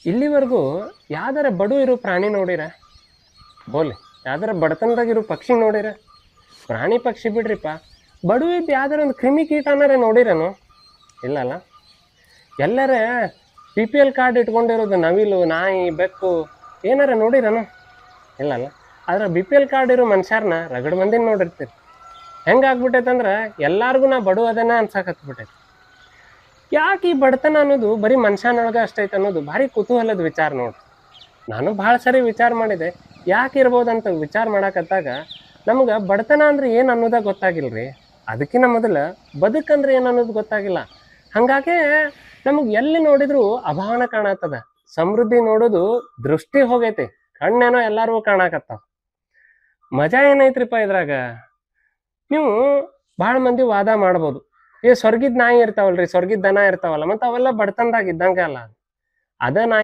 ಇಲ್ಲಿವರೆಗೂ ಯಾವ್ದಾರ ಬಡು ಇರೋ ಪ್ರಾಣಿ ನೋಡಿರ? ಬೋಲಿ ಯಾವ್ದಾರ ಬಡತನದಾಗಿರೋ ಪಕ್ಷಿ ನೋಡಿರ? ಪ್ರಾಣಿ ಪಕ್ಷಿ ಬಿಡ್ರಿಪ್ಪ, ಬಡು ಇದ್ದು ಯಾವ್ದಾರ ಒಂದು ಕ್ರಿಮಿ ಕೀಟನಾರೆ ನೋಡಿರೇನು? ಇಲ್ಲಲ್ಲ. ಎಲ್ಲರ PPL ಕಾರ್ಡ್ ಇಟ್ಕೊಂಡಿರೋದು ನವಿಲು, ನಾಯಿ, ಬೆಕ್ಕು ಏನಾರ ನೋಡಿರೇನು? ಇಲ್ಲಲ್ಲ. ಆದ್ರೆ BPL ಕಾರ್ಡ್ ಇರೋ ಮನುಷ್ಯರನ್ನ ರಗಡ್ ಮಂದಿನ ನೋಡಿರ್ತೀರಿ. ಹೆಂಗಾಗ್ಬಿಟ್ಟೈತಂದ್ರೆ ಎಲ್ಲಾರ್ಗು ನಾ ಬಡು ಅದನ್ನ ಅನ್ಸಾಕತ್ಬಿಟ್ಟೈತಿ. ಯಾಕೆ ಈ ಬಡತನ ಅನ್ನೋದು ಬರೀ ಮನುಷ್ಯನೊಳಗೆ ಅಷ್ಟೈತೆ ಅನ್ನೋದು ಭಾರಿ ಕುತೂಹಲದ ವಿಚಾರ ನೋಡ್ರಿ. ನಾನು ಭಾಳ ಸರಿ ವಿಚಾರ ಮಾಡಿದೆ, ಯಾಕೆ ಇರ್ಬೋದಂತ ವಿಚಾರ ಮಾಡಾಕತ್ತಾಗ ನಮ್ಗೆ ಬಡತನ ಅಂದ್ರೆ ಏನು ಅನ್ನೋದ ಗೊತ್ತಾಗಿಲ್ರಿ. ಅದಕ್ಕಿಂತ ಮೊದಲು ಬದುಕಂದ್ರೆ ಏನು ಅನ್ನೋದು ಗೊತ್ತಾಗಿಲ್ಲ. ಹಂಗಾಗೆ ನಮಗೆ ಎಲ್ಲಿ ನೋಡಿದ್ರು ಅಭಾವನ ಕಾಣತ್ತದ. ಸಮೃದ್ಧಿ ನೋಡೋದು ದೃಷ್ಟಿ ಹೋಗೈತಿ, ಕಣ್ಣೇನೋ ಎಲ್ಲಾರ್ಗೂ ಕಾಣಾಕತ್ತಾವ. ಮಜಾ ಏನೈತ್ರಿಪ್ಪ ಇದ್ರಾಗ? ನೀವು ಭಾಳ ಮಂದಿ ವಾದ ಮಾಡ್ಬೋದು, ಸ್ವರ್ಗಿದ್ ನಾಯಿ ಇರ್ತಾವಲ್ರಿ, ಸ್ವರ್ಗಿದ್ ದನ ಇರ್ತಾವಲ್ಲ, ಮತ್ತು ಅವೆಲ್ಲ ಬಡತನದಾಗ ಇದ್ದಂಗೆ ಅಲ್ಲ. ಅದ ನಾಯಿ